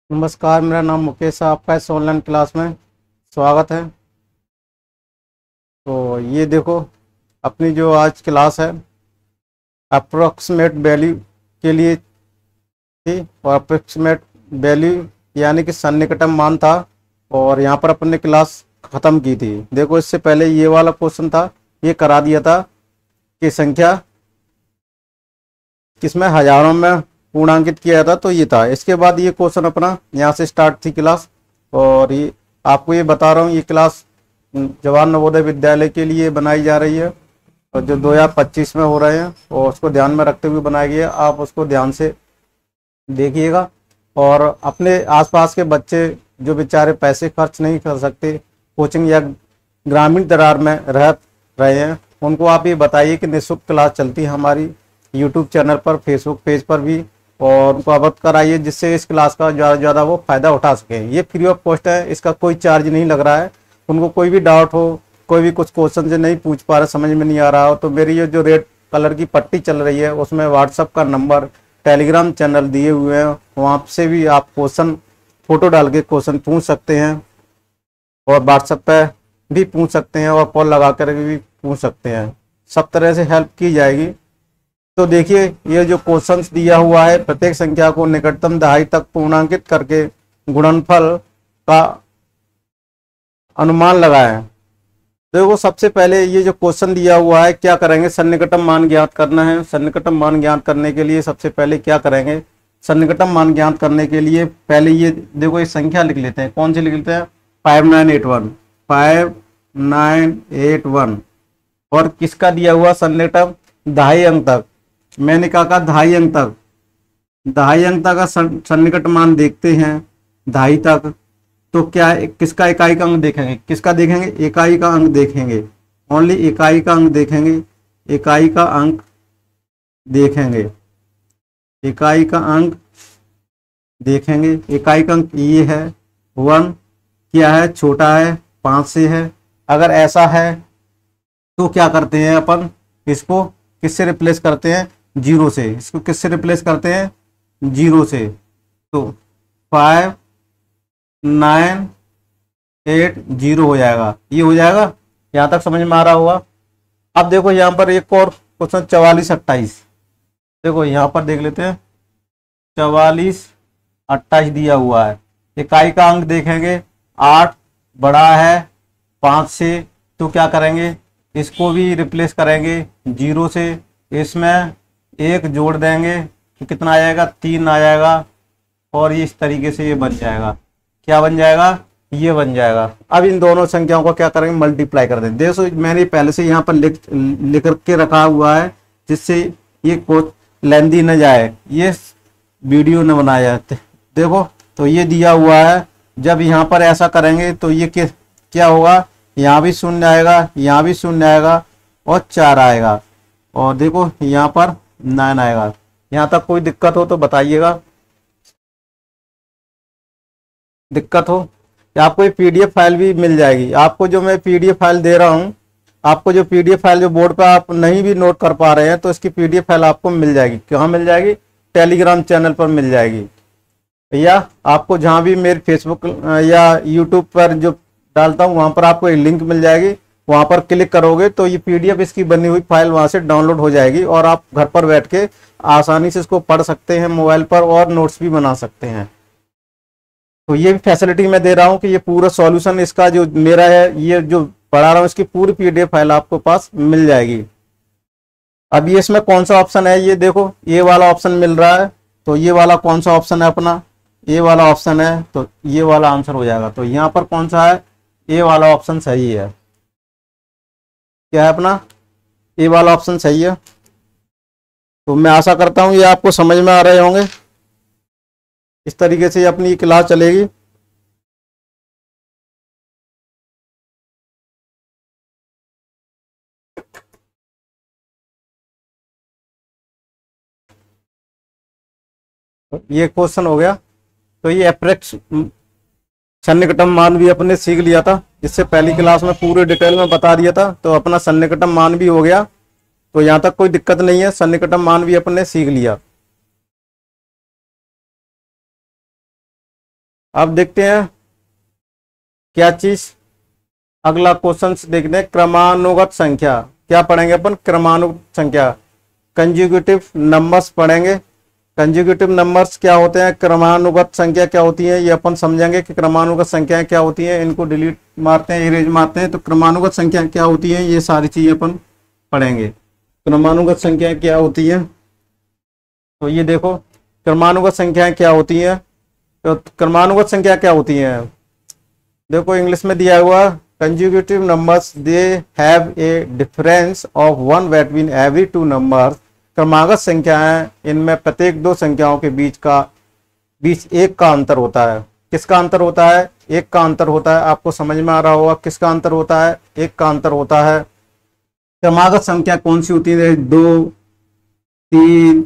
नमस्कार, मेरा नाम मुकेश है। आपका इस ऑनलाइन क्लास में स्वागत है। तो ये देखो, अपनी जो आज क्लास है अप्रोक्सीमेट वैल्यू के लिए थी। और अप्रोक्सीमेट वैल्यू यानी कि सन्निकटन मान था। और यहाँ पर अपने क्लास ख़त्म की थी। देखो, इससे पहले ये वाला क्वेश्चन था, ये करा दिया था कि संख्या किसमें हजारों में पूर्णांकित किया था, तो ये था। इसके बाद ये क्वेश्चन अपना यहाँ से स्टार्ट थी क्लास। और ये आपको ये बता रहा हूँ, ये क्लास जवाहर नवोदय विद्यालय के लिए बनाई जा रही है और जो 2025 में हो रहे हैं, और उसको ध्यान में रखते हुए बनाई गई है। आप उसको ध्यान से देखिएगा। और अपने आसपास के बच्चे जो बेचारे पैसे खर्च नहीं कर सकते, कोचिंग या ग्रामीण दरार में रह रहे हैं, उनको आप ये बताइए कि निःशुल्क क्लास चलती है हमारी यूट्यूब चैनल पर, फेसबुक पेज पर भी। और उनको अवगत कराइए जिससे इस क्लास का ज़्यादा से ज़्यादा वो फ़ायदा उठा सकें। ये फ्री ऑफ कॉस्ट है, इसका कोई चार्ज नहीं लग रहा है। उनको कोई भी डाउट हो, कोई भी कुछ क्वेश्चन से नहीं पूछ पा रहा, समझ में नहीं आ रहा हो, तो मेरी ये जो रेड कलर की पट्टी चल रही है उसमें व्हाट्सअप का नंबर, टेलीग्राम चैनल दिए हुए हैं, वहाँ से भी आप क्वेश्चन फोटो डाल के क्वेश्चन पूछ सकते हैं। और व्हाट्सएप पे भी पूछ सकते हैं और कॉल लगा कर भी पूछ सकते हैं। सब तरह से हेल्प की जाएगी। तो देखिए, ये जो क्वेश्चंस दिया हुआ है, प्रत्येक संख्या को निकटतम दहाई तक पूर्णांकित करके गुणनफल का अनुमान लगाएं। देखो, सबसे पहले ये जो क्वेश्चन दिया हुआ है, क्या करेंगे? सन्निकटम मान ज्ञात करना है। सन्निकटम मान ज्ञात करने के लिए सबसे पहले क्या करेंगे? सन्निकटम मान ज्ञात करने के लिए पहले ये देखो, ये संख्या लिख लेते हैं। कौन सी लिख लेते हैं? 5981 5981। और किसका दिया हुआ सन्निकटम? दहाई अंक तक। मैंने कहा दहाई अंक तक, दहाई अंक तक का सन्निकट मान देखते हैं। दहाई तक तो क्या किसका इकाई का अंक देखेंगे? किसका देखेंगे? इकाई का अंक देखेंगे। ओनली इकाई का अंक देखेंगे। इकाई का अंक देखेंगे। इकाई का अंक देखेंगे। इकाई का अंक ये है 1। क्या है? छोटा है, 5 से है। अगर ऐसा है तो क्या करते हैं अपन? इसको किससे रिप्लेस करते हैं? 0 से। इसको किससे रिप्लेस करते हैं? 0 से। तो 5980 हो जाएगा। ये हो जाएगा। यहाँ तक समझ में आ रहा होगा। अब देखो, यहाँ पर एक और क्वेश्चन 4428। देखो, यहाँ पर देख लेते हैं। 4428 दिया हुआ है। इकाई का अंक देखेंगे। 8 बड़ा है 5 से, तो क्या करेंगे? इसको भी रिप्लेस करेंगे 0 से। इसमें 1 जोड़ देंगे तो कितना आ जाएगा? 3 आ जाएगा। और ये इस तरीके से ये बन जाएगा। क्या बन जाएगा? ये बन जाएगा। अब इन दोनों संख्याओं को क्या करेंगे? मल्टीप्लाई कर देंगे। देखो, मैंने पहले से यहाँ पर लिख के रखा हुआ है, जिससे ये कोई लेंदी न जाए, ये वीडियो न बनाया जाए। देखो, तो ये दिया हुआ है। जब यहाँ पर ऐसा करेंगे तो ये क्या होगा? यहाँ भी शून्य आएगा, यहाँ भी शून्य आएगा और 4 आएगा। और देखो, यहाँ पर 9 आएगा। यहाँ तक कोई दिक्कत हो तो बताइएगा। दिक्कत हो या आपको ये पीडीएफ फाइल भी मिल जाएगी। आपको जो मैं पीडीएफ फाइल दे रहा हूँ, आपको जो पीडीएफ फाइल जो बोर्ड पर आप नहीं भी नोट कर पा रहे हैं, तो इसकी पीडीएफ फाइल आपको मिल जाएगी। कहाँ मिल जाएगी? टेलीग्राम चैनल पर मिल जाएगी। या आपको जहाँ भी मेरे फेसबुक या यूट्यूब पर जो डालता हूँ, वहाँ पर आपको एक लिंक मिल जाएगी। वहाँ पर क्लिक करोगे तो ये पीडीएफ इसकी बनी हुई फाइल वहाँ से डाउनलोड हो जाएगी और आप घर पर बैठ के आसानी से इसको पढ़ सकते हैं मोबाइल पर, और नोट्स भी बना सकते हैं। तो ये भी फैसिलिटी मैं दे रहा हूँ कि ये पूरा सॉल्यूशन इसका जो मेरा है, ये जो पढ़ा रहा हूँ, इसकी पूरी पीडीएफ फाइल आपको पास मिल जाएगी। अब ये इसमें कौन सा ऑप्शन है? ये देखो, ये वाला ऑप्शन मिल रहा है। तो ये वाला कौन सा ऑप्शन है अपना? ये वाला ऑप्शन है। तो ये वाला आंसर हो जाएगा। तो यहाँ पर कौन सा है? ये वाला ऑप्शन सही है। क्या है अपना? ये वाला ऑप्शन सही है। तो मैं आशा करता हूँ ये आपको समझ में आ रहे होंगे। इस तरीके से अपनी क्लास चलेगी। ये क्वेश्चन हो गया। तो ये अप्रोक्स सन्निकटन मान भी अपने सीख लिया था। इससे पहली क्लास में पूरे डिटेल में बता दिया था। तो अपना सन्निकटन मान भी हो गया। तो यहाँ तक कोई दिक्कत नहीं है। सन्निकटन मान भी अपने सीख लिया। अब देखते हैं क्या चीज, अगला क्वेश्चन देखते हैं क्रमानुगत संख्या। क्या पढ़ेंगे अपन? क्रमानुगत संख्या, कंज्यूगेटिव नंबर्स पढ़ेंगे। कंज्यूगेटिव नंबर्स क्या होते हैं, क्रमानुगत संख्या क्या होती है, ये अपन समझेंगे कि क्रमानुगत संख्याएं क्या होती हैं। इनको डिलीट मारते हैं, इरेज मारते हैं, तो क्रमानुगत संख्या क्या होती है, ये सारी चीजें अपन पढ़ेंगे। क्रमानुगत संख्या क्या होती है, तो ये देखो क्रमानुगत संख्याएं क्या होती हैं। तो क्रमानुगत संख्या क्या होती है, देखो इंग्लिश में दिया हुआ conjugative numbers they have a difference of 1 between every 2 numbers. क्रमागत संख्याएं, इनमें प्रत्येक 2 संख्याओं के बीच एक का अंतर होता है। किसका अंतर होता है? एक का अंतर होता है। आपको समझ में आ रहा होगा किसका अंतर होता है? एक का अंतर होता है। क्रमागत संख्या कौन सी होती है? 2, 3,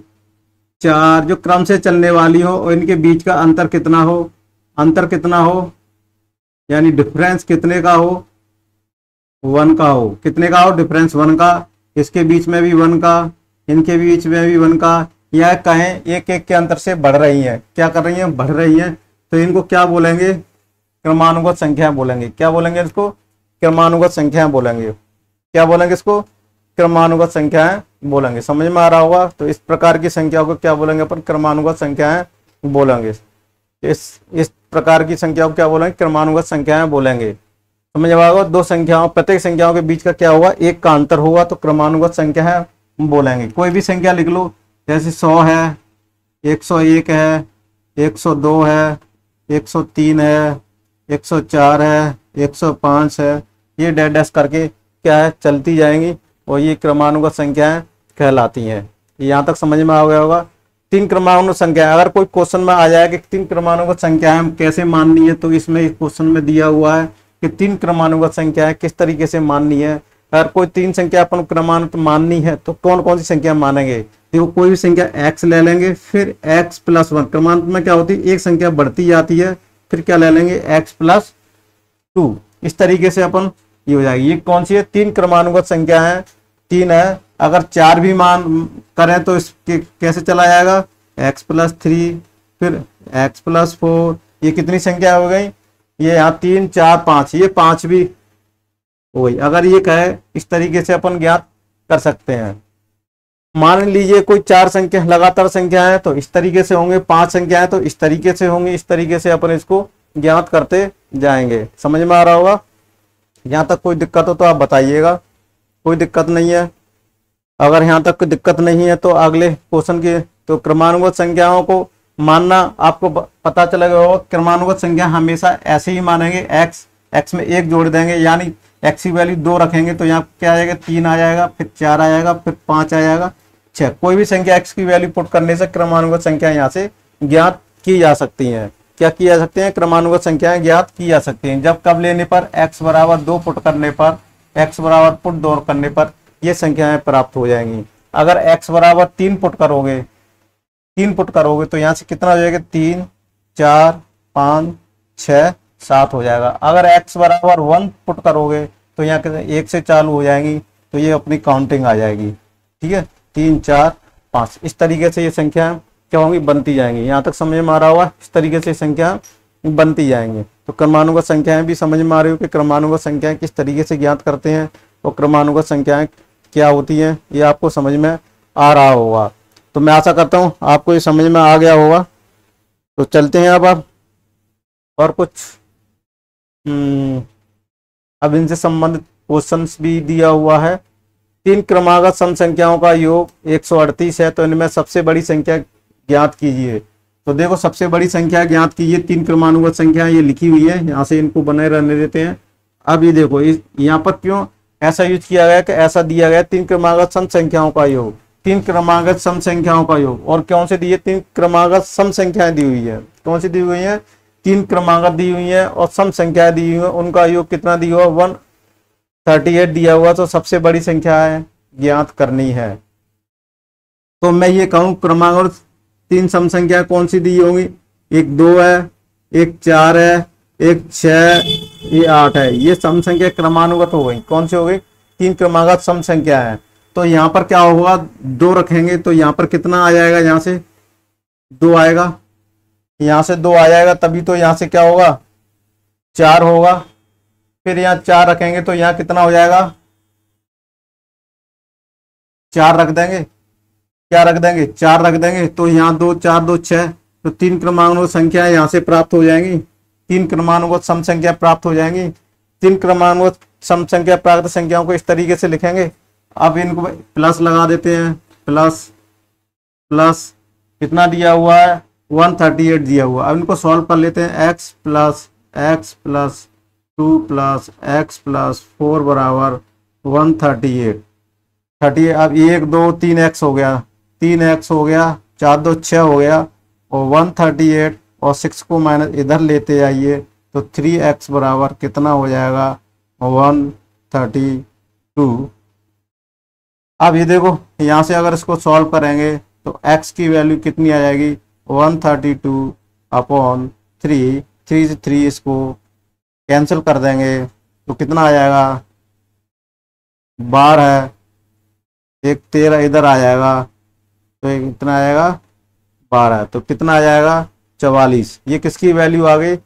4 जो क्रम से चलने वाली हो और इनके बीच का अंतर कितना हो, अंतर कितना हो, यानी डिफरेंस कितने का हो, 1 का हो। कितने का हो? डिफरेंस 1 का। इसके बीच में भी 1 का, इनके बीच में भी 1 का, या कहें एक एक के अंतर से बढ़ रही है। क्या कर रही हैं? बढ़ रही हैं। तो इनको क्या बोलेंगे? क्रमानुगत संख्या बोलेंगे। क्या बोलेंगे इसको? क्रमानुगत संख्या बोलेंगे। क्या बोलेंगे इसको? क्रमानुगत संख्याएं बोलेंगे। समझ में आ रहा होगा। तो इस प्रकार की संख्याओं को क्या बोलेंगे अपन? क्रमानुगत संख्याएं बोलेंगे। इस प्रकार की संख्याओं को क्या बोलेंगे? क्रमानुगत संख्याएं बोलेंगे। समझ में आएगा। 2 संख्याओं, प्रत्येक संख्याओं के बीच का क्या होगा? एक का अंतर होगा, तो क्रमानुगत संख्या है बोलेंगे। कोई भी संख्या लिख लो, जैसे 100 है, 101 है, 102 है, 103 है, 104 है, 105 है, ये डैश डैश करके क्या है चलती जाएंगी और ये क्रमानुगत संख्याएं कहलाती हैं। यहाँ तक समझ में आ गया होगा। 3 क्रमानुगत संख्या, अगर कोई क्वेश्चन में आ जाए कि 3 क्रमानुगत संख्याएं कैसे माननी है, तो इसमें इस क्वेश्चन में दिया हुआ है कि 3 क्रमानुगत संख्याएं किस तरीके से माननी है। अगर कोई 3 संख्या अपन क्रमानुगत माननी है तो कौन कौन सी संख्या मानेंगे? देखो कोई भी संख्या x ले लेंगे, फिर x + 1। क्रमानुगत में क्या होती है? एक संख्या बढ़ती जाती है, फिर क्या ले लेंगे? x + 2। इस तरीके से अपन ये हो जाएगी। ये कौन सी है? 3 क्रमानुगत संख्या है, 3 है। अगर 4 भी मान करें तो इसके कैसे चला जाएगा? x + 3, फिर x + 4। ये कितनी संख्या हो गई? ये यहाँ 3, 4, 5, ये 5 भी हो गई। अगर ये कहे इस तरीके से अपन ज्ञात कर सकते हैं। मान लीजिए कोई 4 संख्या लगातार संख्या है तो इस तरीके से होंगे, 5 संख्या है तो इस तरीके से होंगे। इस तरीके से अपन इसको ज्ञात करते जाएंगे। समझ में आ रहा होगा। यहाँ तक कोई दिक्कत हो तो आप बताइएगा। कोई दिक्कत नहीं है। अगर यहाँ तक कोई दिक्कत नहीं है तो अगले क्वेश्चन के, तो क्रमानुगत संख्याओं को मानना आपको पता चलेगा होगा। क्रमानुगत संख्या हमेशा ऐसे ही मानेंगे। x में 1 जोड़ देंगे, यानी x की वैल्यू 2 रखेंगे तो यहाँ क्या आ जाएगा? 3 आ जाएगा, फिर 4 आ जाएगा, फिर 5 आ जाएगा, 6। कोई भी संख्या x की वैल्यू पुट करने से क्रमानुगत संख्या यहाँ से ज्ञात की जा सकती हैं। क्या की जा सकते हैं? क्रमानुगत संख्याएं ज्ञात की जा सकती हैं। जब कब लेने पर? x = 2 पुट करने पर, x = पुट 2 करने पर ये संख्याएं प्राप्त हो जाएंगी। अगर x = 3 पुट करोगे तो यहाँ से कितना हो जाएगा? 3, 4, 5, 6, 7 हो जाएगा। अगर x = 1 पुट करोगे तो यहाँ के 1 से चालू हो जाएंगी, तो ये अपनी काउंटिंग आ जाएगी। ठीक है, 3, 4, 5 इस तरीके से ये संख्या क्या होंगी? बनती जाएंगी। यहाँ तक समझ में आ रहा होगा। इस तरीके से संख्या बनती जाएंगी। तो क्रमानुगत संख्याएं भी समझ में आ रही हो कि क्रमानुगत संख्याएं किस तरीके से ज्ञात करते हैं और क्रमानुगत संख्याएं क्या होती हैं, ये आपको समझ में आ रहा होगा। तो मैं आशा करता हूँ आपको ये समझ में आ गया होगा। तो चलते हैं अब आप और कुछ अब इनसे संबंधित क्वेश्चंस भी दिया हुआ है। 3 क्रमागत सम संख्याओं का योग 138 है, तो इनमें सबसे बड़ी संख्या ज्ञात कीजिए। तो देखो सबसे बड़ी संख्या ज्ञात कीजिए। 3 क्रमानुगत संख्या ये लिखी हुई है, यहाँ से इनको बने रहने देते हैं। अब ये देखो यहाँ पर क्यों ऐसा यूज किया गया कि ऐसा दिया गया 3 क्रमागत सम संख्याओं का योग, 3 क्रमागत सम संख्याओं का योग। और कौन से दिए? 3 क्रमागत सम संख्याएं दी हुई है। कौन सी दी हुई है? 3 क्रमागत दी हुई है और सम संख्याएं दी हुई है। उनका योग कितना दिया हुआ? 138 दिया हुआ। तो सबसे बड़ी संख्या है ज्ञात करनी है। तो मैं ये कहूँ क्रमागत 3 सम संख्या कौन सी दी होंगी? एक 2 है, एक 4 है, एक 6, ये 8 है। ये सम संख्या क्रमानुगत हो गई। कौन सी हो गई? 3 क्रमागत सम संख्या है। तो यहाँ पर क्या होगा? 2 रखेंगे तो यहाँ पर कितना आ जाएगा? यहाँ से 2 आएगा। यहाँ से 2 आ जाएगा, तभी तो यहाँ से क्या होगा 4 होगा। फिर यहाँ 4 रखेंगे तो यहाँ कितना हो जाएगा 4 रख देंगे, क्या रख देंगे 4 रख देंगे, तो यहाँ 2 4 2 6, तो 3 क्रमांकों संख्या यहाँ से प्राप्त हो जाएंगी, 3 क्रमांकों सम संख्या प्राप्त हो जाएंगी। 3 क्रमांकों सम संख्या प्राप्त संख्याओं को इस तरीके से लिखेंगे। अब इनको प्लस लगा देते हैं, प्लस प्लस कितना दिया हुआ है 138 दिया हुआ। अब इनको सॉल्व कर लेते हैं। x plus 2 plus x plus 4 बराबर 138। 38 अब 1 2 3x हो गया, 3x हो गया, 4 2 6 हो गया, और 138 और 6 को माइनस इधर लेते आइए तो 3x बराबर कितना हो जाएगा 132। अब ये देखो यहाँ से अगर इसको सॉल्व करेंगे तो x की वैल्यू कितनी आ जाएगी 132 अपॉन 3, 3 से 3 इसको कैंसिल कर देंगे तो कितना आ जाएगा 12 है, एक 13 इधर आ जाएगा तो एक इतना आ जाएगा 12, तो कितना आ जाएगा 44। ये किसकी वैल्यू आ गई।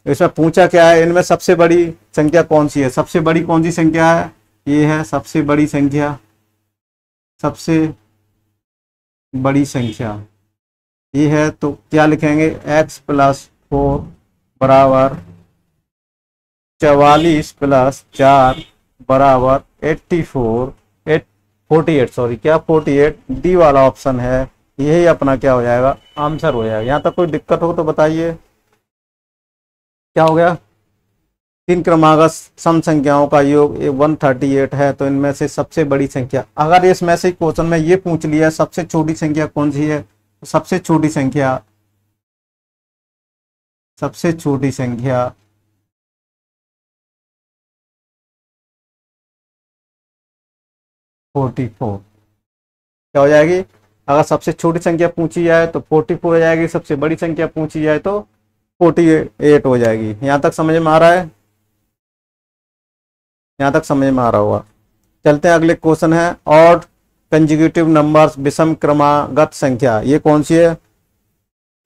इसमें पूछा क्या है, इनमें सबसे बड़ी संख्या कौन सी है, सबसे बड़ी कौन सी संख्या है, ये है सबसे बड़ी संख्या, सबसे बड़ी संख्या ये है। तो क्या लिखेंगे x प्लस 4 बराबर 44 प्लस 4 बराबर 48 सॉरी क्या 48, डी वाला ऑप्शन है, यही अपना क्या हो जाएगा आंसर हो जाएगा। यहाँ तक कोई दिक्कत हो तो बताइए। क्या हो गया 3 क्रमांक सम संख्याओं का योग 138 है, तो इनमें से सबसे बड़ी संख्या, अगर इसमें से क्वेश्चन में ये पूछ लिया सबसे छोटी संख्या कौन सी है, तो सबसे छोटी संख्या 44 क्या हो जाएगी। अगर सबसे छोटी संख्या पूछी जाए तो 44 हो जाएगी, सबसे बड़ी संख्या पूछी जाए तो 48 हो जाएगी। यहाँ तक समझ में आ रहा है, यहाँ तक समझ में आ रहा होगा। चलते हैं अगले क्वेश्चन है, ऑड कंजिक्यूटिव नंबर्स विषम क्रमागत संख्या, ये कौन सी है,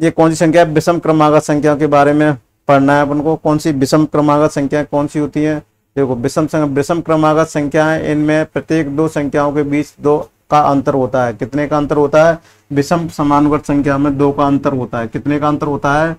ये कौन सी संख्या है, विषम क्रमागत संख्या के बारे में पढ़ना है अपन को। कौन सी विषम क्रमागत संख्या कौन सी होती है, देखो विषम क्रमागत संख्या है, इनमें प्रत्येक 2 संख्याओं के बीच 2 का अंतर होता है। कितने का अंतर होता है, विषम समानुपात संख्या में 2 का अंतर होता है। कितने का अंतर होता है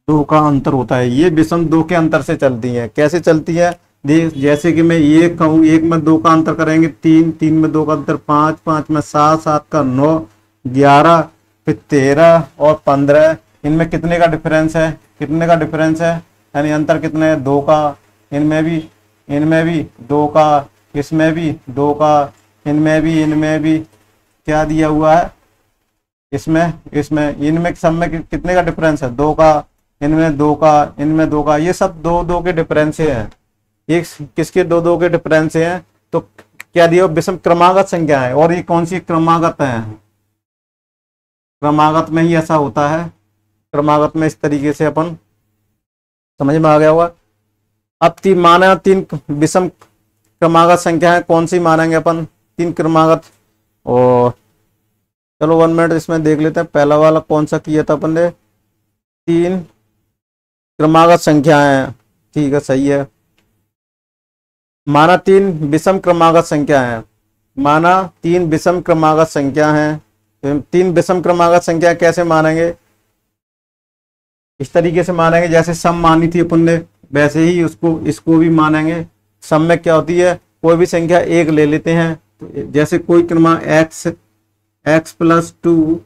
2 का अंतर होता है। ये विषम 2 के अंतर से चलती है। कैसे चलती है, जैसे कि मैं 1 कहूँ, 1 में 2 का अंतर करेंगे 3, 3 में 2 का अंतर 5, 5 में 7, 7 का 9, 11, फिर 13 और 15, इनमें कितने का डिफरेंस है, कितने का डिफरेंस है, यानी अंतर कितने है 2 का। इनमें भी 2 का, इसमें भी 2 का, इनमें भी क्या दिया हुआ है, इनमें सब में कितने का डिफरेंस है 2 का, इनमें 2 का, इनमें 2 का, ये सब 2 के डिफरेंस है। ये किसके 2 के डिफरेंस हैं, तो क्या दिया विषम क्रमागत संख्या है। और ये कौन सी क्रमागत है, क्रमागत में ही ऐसा होता है, क्रमागत में इस तरीके से अपन समझ में आ गया होगा। अब माना 3 विषम क्रमागत संख्या है, कौन सी मानेंगे अपन 3 क्रमागत। और चलो 1 मिनट इसमें देख लेते हैं, पहला वाला कौन सा किया था अपन ने, 3 क्रमागत संख्या है, ठीक है सही है। माना 3 विषम क्रमागत संख्या है, माना 3 विषम क्रमागत संख्या है। तो 3 विषम क्रमागत संख्या कैसे मानेंगे, इस तरीके से मानेंगे जैसे सम मानी थी अपन ने, वैसे ही इसको भी मानेंगे। सम में क्या होती है, कोई भी संख्या 1 ले लेते हैं, तो जैसे कोई क्रमांक x प्लस 2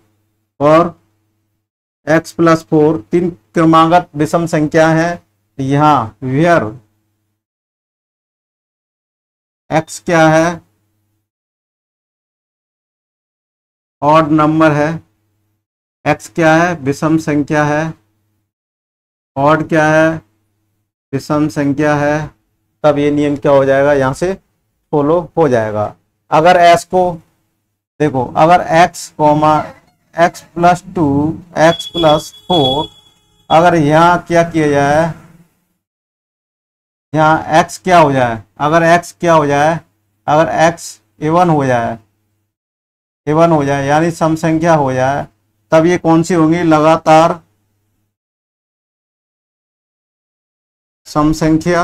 और x प्लस 4 3 क्रमागत विषम संख्या है। यहाँ वेयर x क्या है, ऑड नंबर है, x क्या है विषम संख्या है, ऑड क्या है विषम संख्या है, तब ये नियम क्या हो जाएगा यहाँ से फॉलो हो जाएगा। अगर s को देखो, अगर x प्लस 2 x प्लस 4, अगर यहाँ क्या किया जाए, यहाँ x क्या हो जाए, अगर x क्या हो जाए, अगर x इवन हो जाए, यानी सम संख्या हो जाए, तब ये कौन सी होंगी, लगातार सम संख्या,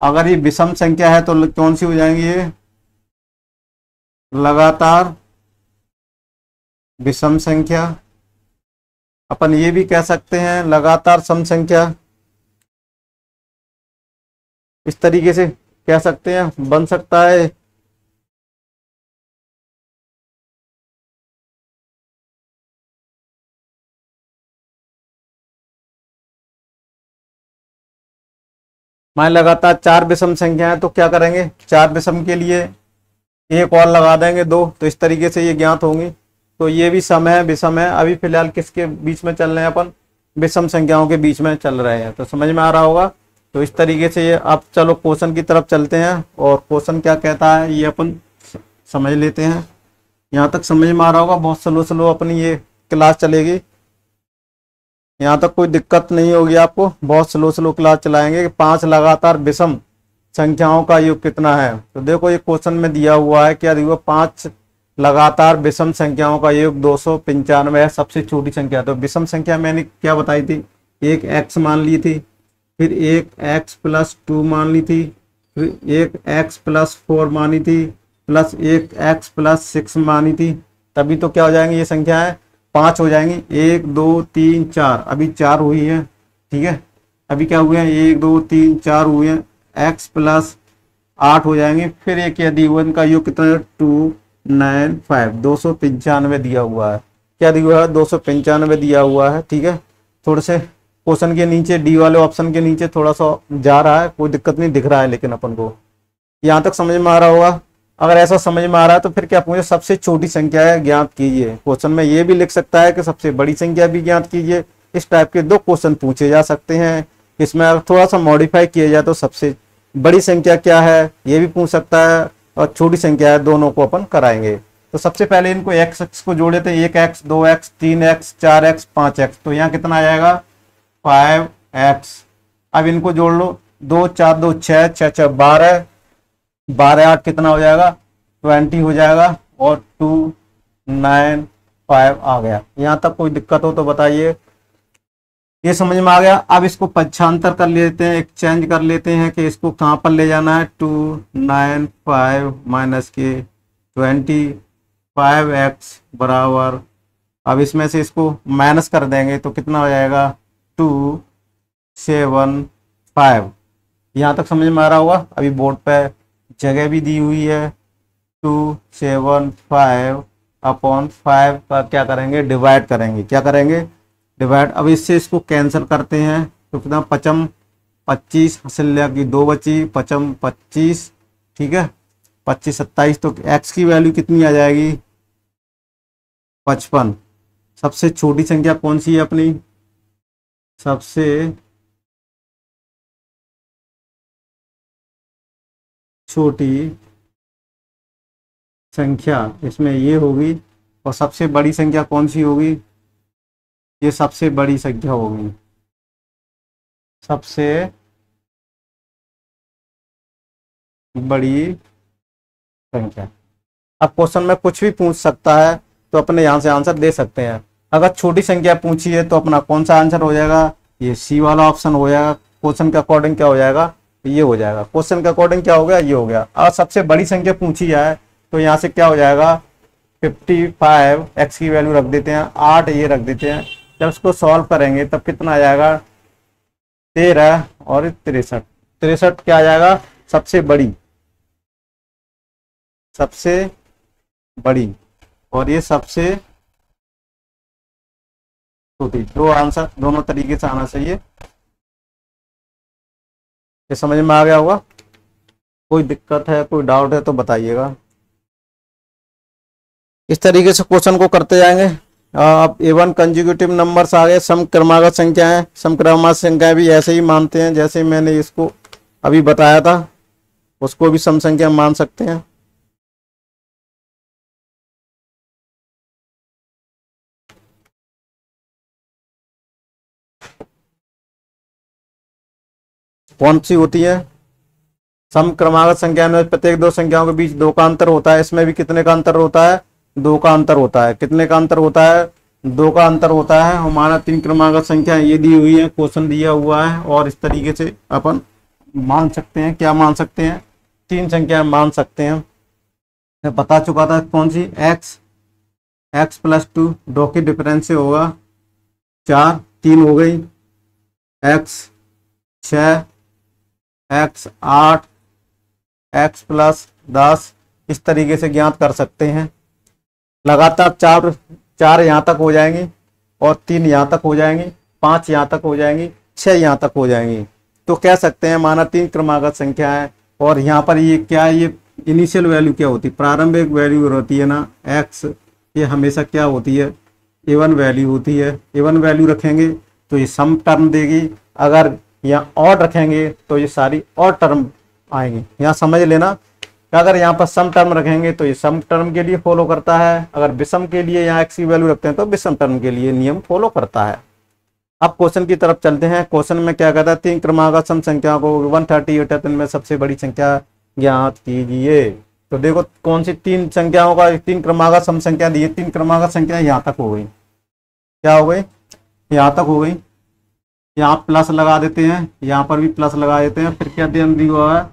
अगर ये विषम संख्या है तो कौन सी हो जाएंगी ये, लगातार विषम संख्या। अपन ये भी कह सकते हैं लगातार सम संख्या, इस तरीके से कह सकते हैं, बन सकता है। मान लगातार 4 विषम संख्या है तो क्या करेंगे, 4 विषम के लिए एक और लगा देंगे 2, तो इस तरीके से ये ज्ञात होंगी। तो ये भी सम है विषम है। अभी फिलहाल किसके बीच में चल रहे हैं अपन, विषम संख्याओं के बीच में चल रहे हैं। तो समझ में आ रहा होगा। तो इस तरीके से ये, अब चलो क्वेश्चन की तरफ चलते हैं और क्वेश्चन क्या कहता है ये अपन समझ लेते हैं। यहाँ तक समझ में आ रहा होगा। बहुत स्लो स्लो अपनी ये क्लास चलेगी, यहाँ तक कोई दिक्कत नहीं होगी आपको। बहुत स्लो स्लो क्लास चलाएंगे। 5 लगातार विषम संख्याओं का योग कितना है। तो देखो ये क्वेश्चन में दिया हुआ है, क्या दिया, 5 लगातार विषम संख्याओं का योग 295 है, सबसे छोटी संख्या। तो विषम संख्या मैंने क्या बताई थी, एक x मान ली थी, फिर एक x+2 मान ली थी, फिर एक x+4 मानी थी, प्लस एक x+6 मानी थी। तभी तो क्या हो जाएंगे ये संख्या है 5 हो जाएंगी। 1 2 3 4, अभी 4 हुई है, ठीक है। अभी क्या हुए हैं, 1 2 3 4 हुए हैं, x+8 हो जाएंगे। फिर एक यदि वन का योग कितना है 295, 295 दिया हुआ है। क्या दिया हुआ है, 295 दिया हुआ है, ठीक है। थोड़े से क्वेश्चन के नीचे डी वाले ऑप्शन के नीचे थोड़ा सा जा रहा है, कोई दिक्कत नहीं, दिख रहा है लेकिन अपन को यहाँ तक समझ में आ रहा होगा। अगर ऐसा समझ में आ रहा है तो फिर क्या पूछे, सबसे छोटी संख्या है ज्ञात कीजिए। क्वेश्चन में ये भी लिख सकता है कि सबसे बड़ी संख्या भी ज्ञात कीजिए। इस टाइप के 2 क्वेश्चन पूछे जा सकते हैं। इसमें अगर थोड़ा सा मॉडिफाई किया जाए तो सबसे बड़ी संख्या क्या है ये भी पूछ सकता है, और छोटी संख्या है, दोनों को अपन कराएंगे। तो सबसे पहले इनको x को जोड़े थे, 1x 2x 3x 4x 5x, तो यहाँ कितना आ जाएगा 5x। अब इनको जोड़ लो, 2 4 2 6 6 6 12, 12 8 कितना हो जाएगा 20 हो जाएगा, और 2 9 5 आ गया। यहाँ तक कोई दिक्कत हो तो बताइए। ये समझ में आ गया। अब इसको पक्षांतर कर लेते हैं, एक्सचेंज कर लेते हैं कि इसको कहाँ पर ले जाना है। 2 9 5 माइनस के 20 5x बराबर, अब इसमें से इसको माइनस कर देंगे तो कितना हो जाएगा 2 7 5। यहाँ तक समझ में आ रहा होगा। अभी बोर्ड पे जगह भी दी हुई है। 275 अपॉन 5 का क्या करेंगे, डिवाइड करेंगे। क्या करेंगे, डिवाइड। अब इससे इसको कैंसिल करते हैं तो कितना 55 25 हसल्या की 2 बची, 55 25, ठीक है, 25 27। तो x की वैल्यू कितनी आ जाएगी 55। सबसे छोटी संख्या कौन सी है अपनी, सबसे छोटी संख्या इसमें ये होगी। और सबसे बड़ी संख्या कौन सी होगी, ये सबसे बड़ी संख्या होगी, सबसे बड़ी संख्या। अब क्वेश्चन में कुछ भी पूछ सकता है तो अपने यहाँ से आंसर दे सकते हैं। अगर छोटी संख्या पूछी है तो अपना कौन सा आंसर हो जाएगा, ये सी वाला ऑप्शन हो जाएगा। क्वेश्चन के अकॉर्डिंग क्या हो जाएगा, ये हो जाएगा। क्वेश्चन के अकॉर्डिंग क्या हो गया, ये हो गया। अगर सबसे बड़ी संख्या पूछी जाए तो यहाँ से क्या हो जाएगा 55, एक्स की वैल्यू रख देते हैं 8, ये रख देते हैं। जब इसको सॉल्व करेंगे तब कितना आ जाएगा 13 और 63। 63 क्या आ जाएगा, सबसे बड़ी, सबसे बड़ी, और ये सबसे छोटी। दो आंसर दोनों तरीके से आना चाहिए। ये समझ में आ गया होगा। कोई दिक्कत है, कोई डाउट है तो बताइएगा। इस तरीके से क्वेश्चन को करते जाएंगे। अब A1 कंजिक्यूटिव नंबर्स आ गए, सम क्रमागत संख्या है। सम क्रमागत संख्या भी ऐसे ही मानते हैं जैसे मैंने इसको अभी बताया था, उसको भी सम संख्या मान सकते हैं। कौन सी होती है, सम क्रमागत संख्या में प्रत्येक 2 संख्याओं के बीच 2 का अंतर होता है। इसमें भी कितने का अंतर होता है, 2 का अंतर होता है। कितने का अंतर होता है, 2 का अंतर होता है। हमारा 3 क्रमांक संख्या ये दी हुई है, क्वेश्चन दिया हुआ है, और इस तरीके से अपन मान सकते हैं, क्या मान सकते हैं, 3 संख्या मान सकते हैं। मैं बता चुका था कौन सी, x +2, 2 की डिफरेंस से होगा 4, 3 हो गई, x 6, x 8, x +10, इस तरीके से ज्ञात कर सकते हैं। लगातार 4 यहाँ तक हो जाएंगी, और 3 यहाँ तक हो जाएंगी, 5 यहाँ तक हो जाएंगी, 6 यहाँ तक हो जाएंगी। तो कह सकते हैं माना 3 क्रमागत संख्या है। और यहाँ पर ये क्या है, ये इनिशियल वैल्यू क्या होती है, प्रारंभिक वैल्यू होती है ना x, ये हमेशा क्या होती है, इवन वैल्यू होती है। इवन वैल्यू रखेंगे तो ये सम टर्म देगी, अगर यहाँ ऑड रखेंगे तो ये सारी ऑड टर्म आएंगी। यहाँ समझ लेना, अगर यहाँ पर सम टर्म रखेंगे तो ये सम टर्म के लिए फॉलो करता है, अगर विषम के लिए यहाँ x की वैल्यू रखते हैं तो विषम टर्म के लिए नियम फॉलो करता है। अब क्वेश्चन की तरफ चलते हैं। क्वेश्चन में क्या कहता है, 3 क्रमागत सम संख्या को 138 है, तो इनमें सबसे बड़ी संख्या ज्ञात कीजिए। तो देखो कौन सी 3 संख्याओं का 3 क्रमागत सम संख्या दी है। 3 क्रमागत संख्या यहाँ तक हो गई, क्या हो गई, यहाँ तक हो गई। यहाँ प्लस लगा देते हैं, यहाँ पर भी प्लस लगा देते हैं। फिर क्या दिया हुआ है,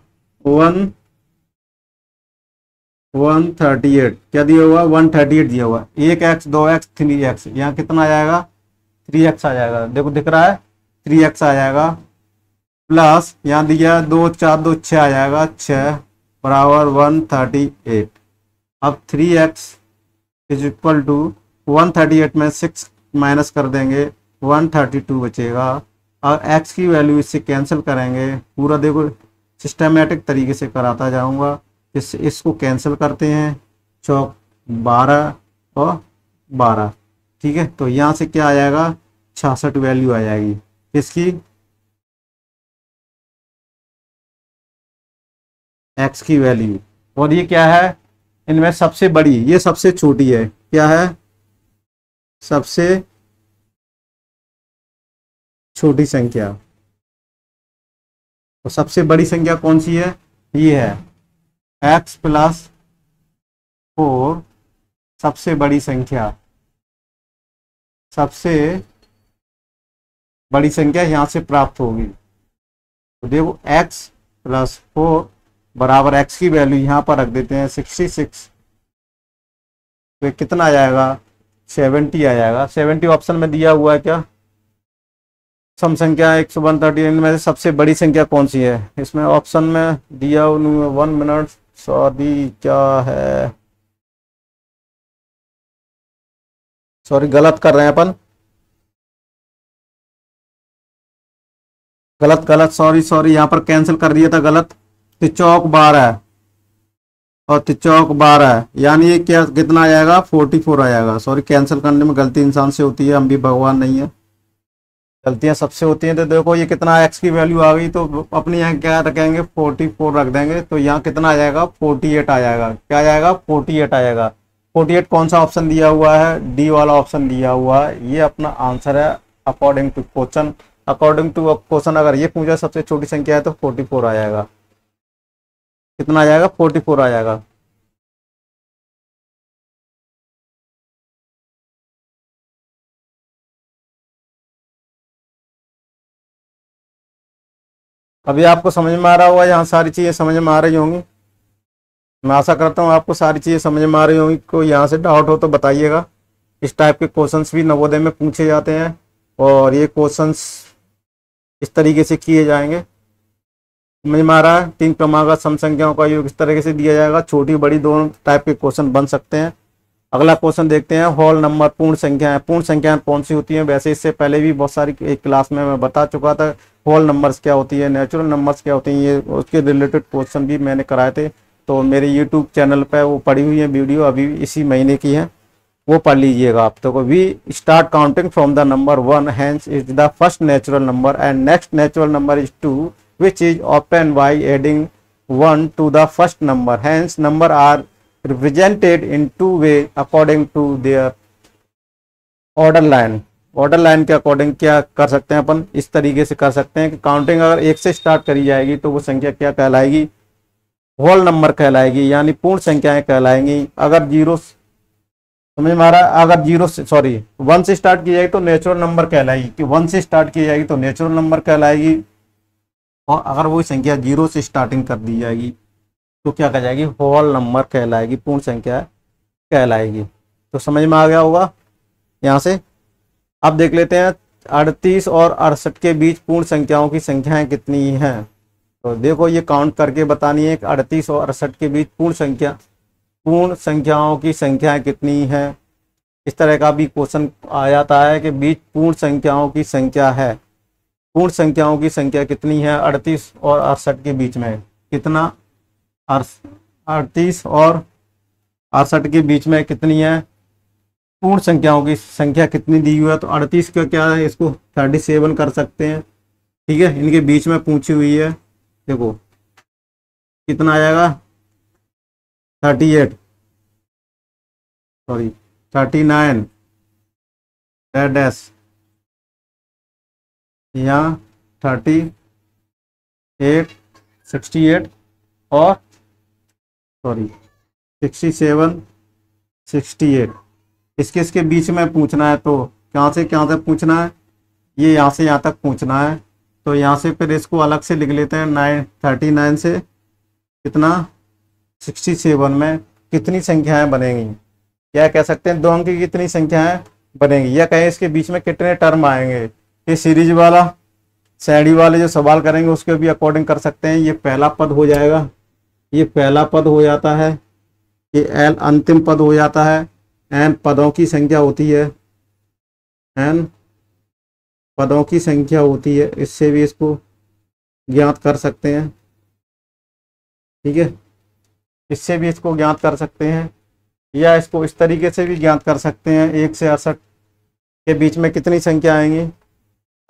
138, क्या दिया हुआ, 138 दिया हुआ। 1x 2x 3x, यहाँ कितना आ जाएगा, 3x आ जाएगा। देखो दिख रहा है 3x आ जाएगा, प्लस यहाँ दिया 2 4 2 6 आ जाएगा, 6 बराबर 138। अब 3x इक्वल टू 138 में 6 माइनस कर देंगे, 132 बचेगा। और x की वैल्यू इससे कैंसिल करेंगे, पूरा देखो सिस्टमेटिक तरीके से कराता जाऊंगा। इसको कैंसिल करते हैं, चौक 12 और 12, ठीक है। तो यहाँ से क्या आ जाएगा, 66 वैल्यू आ जाएगी इसकी, x की वैल्यू। और ये क्या है, इनमें सबसे बड़ी, ये सबसे छोटी है, क्या है, सबसे छोटी संख्या। तो सबसे बड़ी संख्या कौन सी है, ये है x +4, सबसे बड़ी संख्या, सबसे बड़ी संख्या यहाँ से प्राप्त होगी। तो देखो x +4 बराबर x की वैल्यू यहाँ पर रख देते हैं 66, तो कितना आ जाएगा, 70 आ जाएगा। 70 ऑप्शन में दिया हुआ है क्या, सम संख्या 139 में से सबसे बड़ी संख्या कौन सी है, इसमें ऑप्शन में दिया 1 मिनट, सॉरी क्या है, सॉरी गलत कर रहे हैं अपन, गलत सॉरी यहाँ पर कैंसिल कर दिया था गलत। तिचौक 12 और तिचौक 12, यानी ये क्या कितना आ जाएगा, 44 आ जाएगा। सॉरी कैंसिल करने में गलती इंसान से होती है, हम भी भगवान नहीं है, गलतियां सबसे होती हैं। तो देखो ये कितना x की वैल्यू आ गई, तो अपने यहाँ क्या रखेंगे, 44 रख देंगे। तो यहाँ कितना आ जाएगा, 48 आ जाएगा। क्या आ जाएगा, 48 आ जाएगा। 48 कौन सा ऑप्शन दिया हुआ है, डी वाला ऑप्शन दिया हुआ है। ये अपना आंसर है according to question. According to question अगर ये पूछा सबसे छोटी संख्या है तो 44 आ जाएगा। कितना आ जाएगा, 44 आ जाएगा। अभी आपको समझ में आ रहा होगा, यहाँ सारी चीज़ें समझ में आ रही होंगी। मैं आशा करता हूँ आपको सारी चीज़ें समझ में आ रही होंगी। कोई यहाँ से डाउट हो तो बताइएगा। इस टाइप के क्वेश्चंस भी नवोदय में पूछे जाते हैं, और ये क्वेश्चंस इस तरीके से किए जाएंगे। समझ में आ रहा है, 3 क्रमागत सम संख्याओं का योग इस तरीके से दिया जाएगा। छोटी बड़ी दोनों टाइप के क्वेश्चन बन सकते हैं। अगला क्वेश्चन देखते हैं, होल नंबर, पूर्ण संख्याएं। पूर्ण संख्याएं कौन सी होती हैं, वैसे इससे पहले भी बहुत सारी एक क्लास में मैं बता चुका था। होल नंबर्स क्या होती है, नेचुरल नंबर्स क्या होती हैं, ये उसके रिलेटेड क्वेश्चन भी मैंने कराए थे। तो मेरे यूट्यूब चैनल पर वो पड़ी हुई है वीडियो, अभी इसी महीने की है, वो पढ़ लीजिएगा आप। तो we start counting from the number 1, hence is the first natural number and next natural number is 2, which is obtained by adding 1 to the first number. Hence, number are represented in 2 ways according to their order line. Order line के according क्या कर सकते हैं अपन, इस तरीके से कर सकते हैं कि काउंटिंग अगर 1 से स्टार्ट करी जाएगी तो वो संख्या क्या कहलाएगी, होल नंबर कहलाएगी, यानी पूर्ण संख्याएं कहलाएंगी। अगर 0 समझ में आ रहा है। अगर जीरो से सॉरी 1 से स्टार्ट की जाएगी तो नेचुरल नंबर कहलाएगी, कि 1 से स्टार्ट की जाएगी तो नेचुरल नंबर कहलाएगी। और अगर वही संख्या 0 से स्टार्टिंग कर दी जाएगी तो क्या कह जाएगी, होल नंबर कहलाएगी, पूर्ण संख्या कहलाएगी। तो समझ में आ गया होगा यहाँ से। अब देख लेते हैं 38 और 68 के बीच पूर्ण संख्याओं की संख्याएं कितनी हैं। तो देखो ये काउंट करके बतानी है कि 38 और 68 के बीच पूर्ण संख्याओं की संख्याएं कितनी हैं। इस तरह का भी क्वेश्चन आ जाता है कि बीच पूर्ण संख्याओं की संख्या है, पूर्ण संख्याओं की संख्या कितनी है 38 और 68 के बीच में, कितना 38 और 68 के बीच में कितनी है पूर्ण संख्याओं की संख्या कितनी दी हुई है। तो 38 का क्या है, इसको 37 कर सकते हैं, ठीक है, इनके बीच में पूछी हुई है। देखो कितना आएगा 38 सॉरी 39 डैश यहाँ 38 68 और सॉरी 67 68 इसके बीच में पूछना है। तो कहाँ से पूछना है, ये यहाँ से यहाँ तक पूछना है। तो यहाँ से फिर इसको अलग से लिख लेते हैं। 39 से कितना 67 में कितनी संख्याएं बनेंगी, क्या कह सकते हैं, 2 अंक की कितनी संख्याएं बनेंगी, या कहें इसके बीच में कितने टर्म आएंगे। ये सीरीज वाला सैडी वाले जो सवाल करेंगे उसके भी अकॉर्डिंग कर सकते हैं। ये पहला पद हो जाएगा, ये पहला पद हो जाता है, ये एल अंतिम पद हो जाता है। एन पदों की संख्या होती है, एन पदों की संख्या होती है, इससे भी इसको ज्ञात कर सकते हैं, ठीक है, इससे भी इसको ज्ञात कर सकते हैं। या इसको इस तरीके से भी ज्ञात कर सकते हैं, 1 से 68 के बीच में कितनी संख्या आएंगी,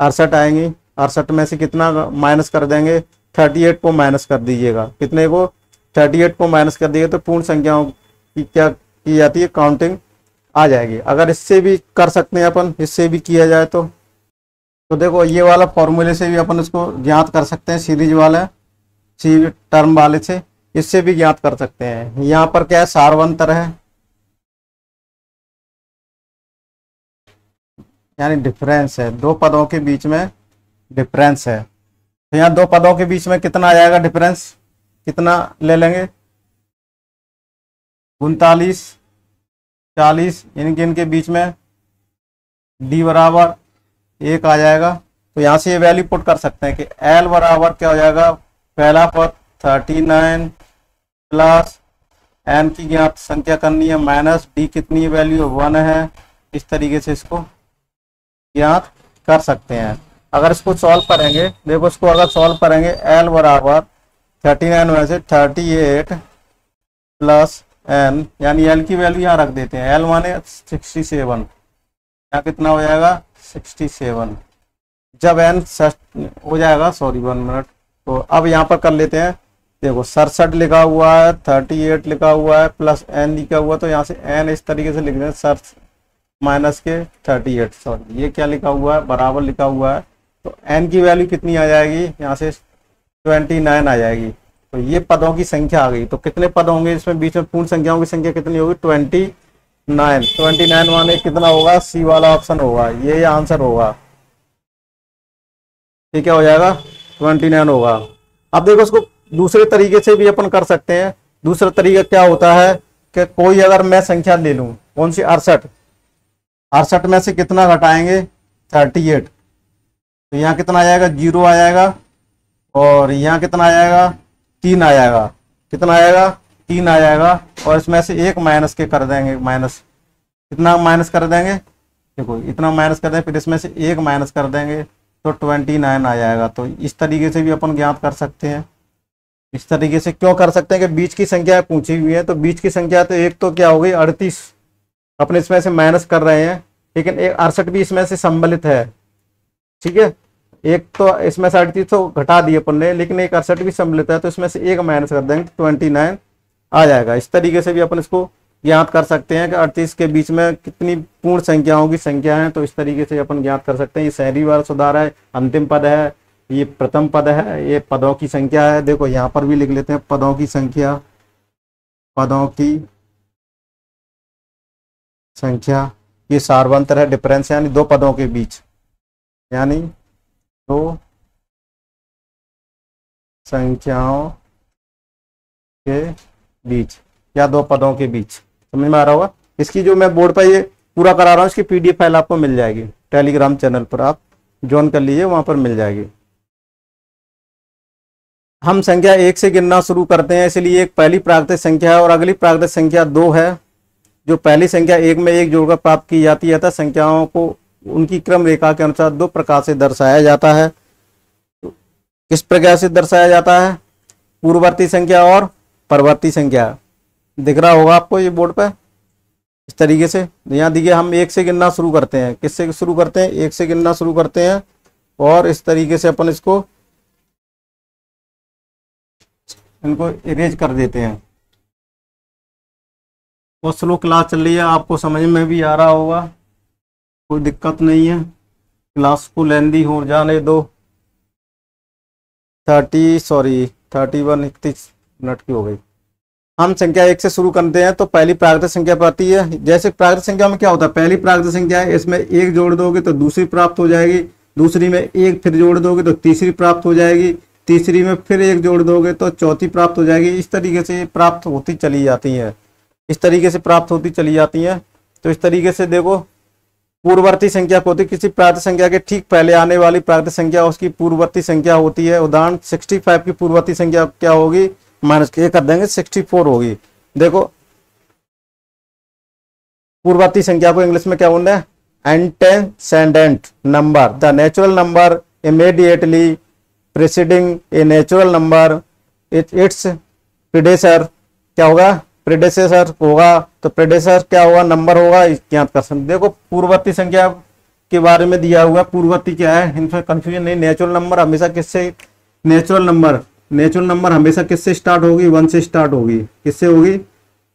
68 आएंगी। 68 में से कितना माइनस कर देंगे, 38 को माइनस कर दीजिएगा, कितने को 38 को माइनस कर दिए तो पूर्ण संख्याओं की क्या की जाती है, काउंटिंग आ जाएगी। अगर इससे भी कर सकते हैं अपन, इससे भी किया जाए तो देखो ये वाला फॉर्मूले से भी अपन इसको ज्ञात कर सकते हैं, सीरीज वाला सी टर्म वाले से, इससे भी ज्ञात कर सकते हैं। यहाँ पर क्या है, सार्वंतर है, यानी डिफरेंस है, 2 पदों के बीच में डिफरेंस है। तो यहाँ 2 पदों के बीच में कितना आ जाएगा डिफरेंस, कितना ले लेंगे 39 40, इनके बीच में डी बराबर 1 आ जाएगा। तो यहाँ से ये वैल्यू पुट कर सकते हैं कि एल बराबर क्या हो जाएगा, पहला पद 39 प्लस एन की ज्ञात संख्या करनी है माइनस डी कितनी वैल्यू 1 है। इस तरीके से इसको ज्ञात कर सकते हैं। अगर इसको सॉल्व करेंगे, देखो इसको अगर सॉल्व करेंगे, एल बराबर 39 में से 38 प्लस एन, यानी एल की वैल्यू यहाँ रख देते हैं, एल माने 67, यहाँ कितना हो जाएगा 67। जब एन हो जाएगा, सॉरी 1 मिनट, तो अब यहाँ पर कर लेते हैं। देखो 67 लिखा हुआ है, 38 लिखा हुआ है, प्लस एन लिखा हुआ, तो यहाँ से एन इस तरीके से लिख दें, सर माइनस के 38, सॉरी ये क्या लिखा हुआ है, बराबर लिखा हुआ है। तो एन की वैल्यू कितनी आ जाएगी, यहाँ से 29 आ जाएगी। तो ये पदों की संख्या आ गई। तो कितने पद होंगे इसमें, बीच में पूर्ण संख्याओं की संख्या कितनी होगी, 29 माने कितना होगा, सी वाला ऑप्शन होगा, ये आंसर होगा। ये क्या हो जाएगा 29 होगा। अब देखो इसको दूसरे तरीके से भी अपन कर सकते हैं। दूसरा तरीका क्या होता है कि कोई अगर मैं संख्या ले लूं, कौन सी 68 में से कितना घटाएंगे 38, तो यहाँ कितना आ जाएगा 0 आ जाएगा, और यहाँ कितना आ जाएगा 3 आ जाएगा, कितना आएगा 3 आ जाएगा, और इसमें से 1 माइनस के कर देंगे, माइनस कितना माइनस कर देंगे, देखो इतना माइनस कर देंगे, फिर इसमें से 1 माइनस कर देंगे तो 29 आ जाएगा। तो इस तरीके से भी अपन ज्ञात कर सकते हैं। इस तरीके से क्यों कर सकते हैं कि बीच की संख्या पूछी हुई है, तो बीच की संख्या तो एक तो क्या हो गई 38, अपने इसमें से माइनस कर रहे हैं, लेकिन एक 68 भी इसमें से सम्मिलित है, ठीक है, एक तो इसमें से 38 तो घटा दिए अपन ने, लेकिन एक 68 भी सम्मिलित है, तो इसमें से 1 माइनस कर देंगे 29 आ जाएगा। इस तरीके से भी अपन इसको ज्ञात कर सकते हैं कि 38 के बीच में कितनी पूर्ण संख्याओं की संख्या है। तो इस तरीके से अपन ज्ञात कर सकते हैं। ये शहरी वाला सुधार है, अंतिम पद है, ये प्रथम पद है, ये पदों की संख्या है। देखो यहाँ पर भी लिख लेते हैं पदों की संख्या, पदों की संख्या ये सार्वंतर है, डिफरेंस यानी दो पदों के बीच, यानी दो संख्याओं के बीच या दो पदों के बीच। समझ में आ रहा होगा। इसकी जो मैं बोर्ड पर ये पूरा करा रहा हूँ, इसकी पीडीएफ फाइल आपको मिल जाएगी टेलीग्राम चैनल पर, आप ज्वाइन कर लीजिए, वहां पर मिल जाएगी। हम संख्या 1 से गिनना शुरू करते हैं, इसलिए एक पहली प्राकृतिक संख्या है और अगली प्राकृतिक संख्या 2 है। जो पहली संख्या 1 में 1 जोड़कर प्राप्त की जाती है, तथा संख्याओं को उनकी क्रम रेखा के अनुसार दो प्रकार से दर्शाया जाता है। किस प्रकार से दर्शाया जाता है? पूर्ववर्ती संख्या और परवर्ती संख्या। दिख रहा होगा आपको ये बोर्ड पर इस तरीके से। यहाँ देखिए, हम 1 से गिनना शुरू करते हैं। किससे शुरू करते हैं? 1 से गिनना शुरू करते हैं और इस तरीके से अपन इनको इरेज कर देते हैं। बहुत स्लो क्लास चल रही है, आपको समझ में भी आ रहा होगा, कोई दिक्कत नहीं है। क्लास को लेंदी हो जाने दो। 31 मिनट की हो गई। हम संख्या 1 से शुरू करते हैं, तो पहली प्राकृतिक संख्या पाती है। जैसे प्राकृतिक संख्या में क्या होता है, पहली प्राकृतिक संख्या है, इसमें 1 जोड़ दोगे तो दूसरी प्राप्त हो जाएगी, दूसरी में 1 फिर जोड़ दोगे तो तीसरी प्राप्त हो जाएगी, तीसरी में फिर 1 जोड़ दोगे तो चौथी प्राप्त हो जाएगी। इस तरीके से प्राप्त होती चली जाती है, इस तरीके से प्राप्त होती चली जाती हैं। तो इस तरीके से देखो, पूर्ववर्ती संख्या को होती, किसी प्राकृतिक संख्या के ठीक पहले आने वाली प्राकृतिक संख्या उसकी पूर्ववर्ती संख्या होती है। उदाहरण 65 की पूर्ववर्ती संख्या क्या होगी? माइनस के कर देंगे, 64 होगी। देखो, पूर्ववर्ती संख्या को इंग्लिश में क्या बोलते हैं? Antecedent number, the natural number immediately preceding a natural number it's predecessor. क्या होगा? प्रीडेसेसर होगा। तो प्रीडेसेसर क्या होगा? नंबर होगा, ज्ञात कर सकते। देखो, पूर्ववर्ती संख्या के बारे में दिया हुआ, पूर्ववर्ती क्या है, इनसे कंफ्यूजन नहीं। नेचुरल नंबर हमेशा किससे, नेचुरल नंबर हमेशा किससे स्टार्ट होगी? 1 से स्टार्ट होगी। किससे होगी?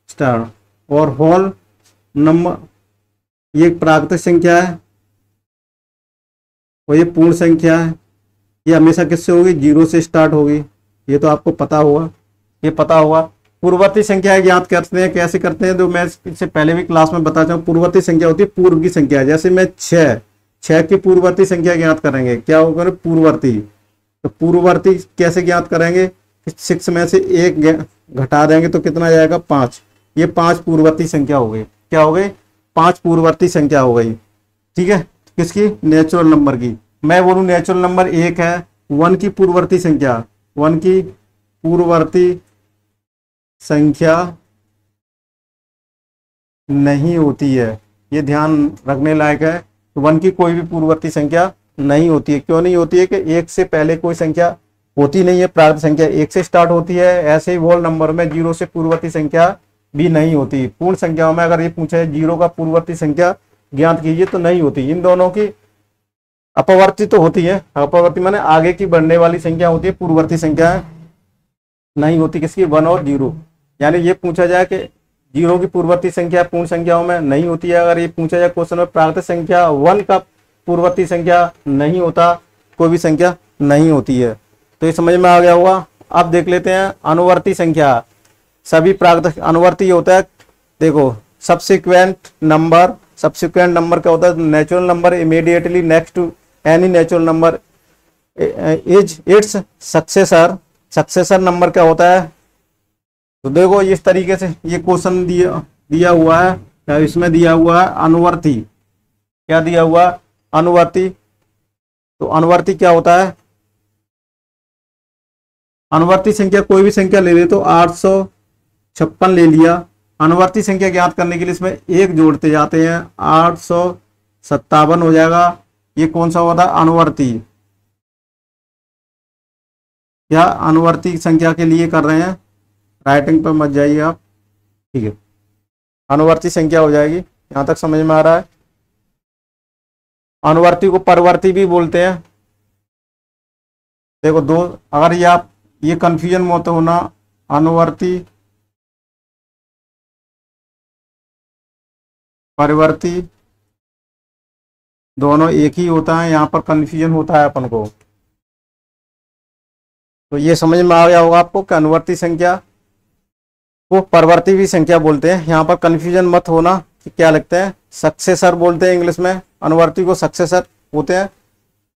स्टार्ट। और होल नंबर ये एक प्राकृतिक संख्या है और ये पूर्ण संख्या है, ये हमेशा किससे होगी? 0 से स्टार्ट होगी। ये तो आपको पता होगा, ये पता होगा। पूर्ववर्ती संख्या ज्ञात करते हैं, कैसे करते हैं? तो मैं इससे पहले भी क्लास में बता चाहूँ, पूर्ववर्ती संख्या होती है पूर्व की संख्या। जैसे मैं 6 की पूर्ववर्ती संख्या ज्ञात करेंगे, क्या होगा? पूर्ववर्ती। तो पूर्ववर्ती कैसे ज्ञात करेंगे? 6 में से 1 घटा देंगे तो कितना जाएगा? 5। ये 5 पूर्ववर्ती संख्या हो गई। क्या हो गई? 5 पूर्ववर्ती संख्या हो गई। ठीक है, किसकी? नेचुरल नंबर की। मैं बोलूं नेचुरल नंबर 1 है, 1 की पूर्ववर्ती संख्या, 1 की पूर्ववर्ती संख्या नहीं होती है। ये ध्यान रखने लायक है। 1 की कोई भी पूर्ववर्ती संख्या नहीं होती है। क्यों नहीं होती है? कि 1 से पहले कोई संख्या होती नहीं है। प्राकृतिक संख्या 1 से स्टार्ट होती है। ऐसे ही होल नंबर में 0 से पूर्ववर्ती संख्या भी नहीं होती। पूर्ण संख्याओं में अगर ये पूछा है 0 का पूर्ववर्ती संख्या ज्ञात कीजिए, तो नहीं होती। इन दोनों की अपवर्ती तो होती है। अपवर्ती माने आगे की बढ़ने वाली संख्या होती है, पूर्ववर्ती संख्या नहीं होती। किसकी? 1 और 0। यानी ये पूछा जाए कि 0 की पूर्ववर्ती संख्या पूर्ण संख्याओं में नहीं होती है। अगर ये पूछा जाए क्वेश्चन में प्राकृतिक संख्या 1 का पूर्ववर्ती संख्या नहीं होता, कोई भी संख्या नहीं होती है। तो ये समझ में आ गया होगा। अब देख लेते हैं अनुवर्ती संख्या। सभी प्राकृतिक अनुवर्ती होता है। देखो, सब्सिक्वेंट नंबर क्या होता है? Natural number immediately next to any natural number is its successor number क्या होता है? तो देखो, इस तरीके से ये क्वेश्चन दिया हुआ है। इसमें दिया हुआ है अनुवर्ती। क्या दिया हुआ? अनुवर्ती। तो अनुवर्ती क्या होता है? अनुवर्ती संख्या कोई भी संख्या ले ले, तो 856 ले लिया। अनुवर्ती संख्या ज्ञात करने के लिए इसमें 1 जोड़ते जाते हैं, 857 हो जाएगा। ये कौन सा होता है? अनुवर्ती। या अनुवर्ती संख्या के लिए कर रहे हैं, राइटिंग पर मत जाइए आप। ठीक है, अनुवर्ती संख्या हो जाएगी। यहां तक समझ में आ रहा है। अनुवर्ती को परवर्ती भी बोलते हैं। देखो, दो, अगर ये आप ये कंफ्यूजन मत होना, अनुवर्ती परिवर्ती दोनों एक ही होता है। यहाँ पर कंफ्यूजन होता है अपन को। तो ये समझ में आ गया होगा आपको कि अनुवर्ती संख्या को परवर्ती भी संख्या बोलते हैं। यहाँ पर कंफ्यूजन मत होना क्या लगते हैं, सक्सेसर बोलते हैं इंग्लिश में, अनुवर्ती को सक्सेसर होते हैं।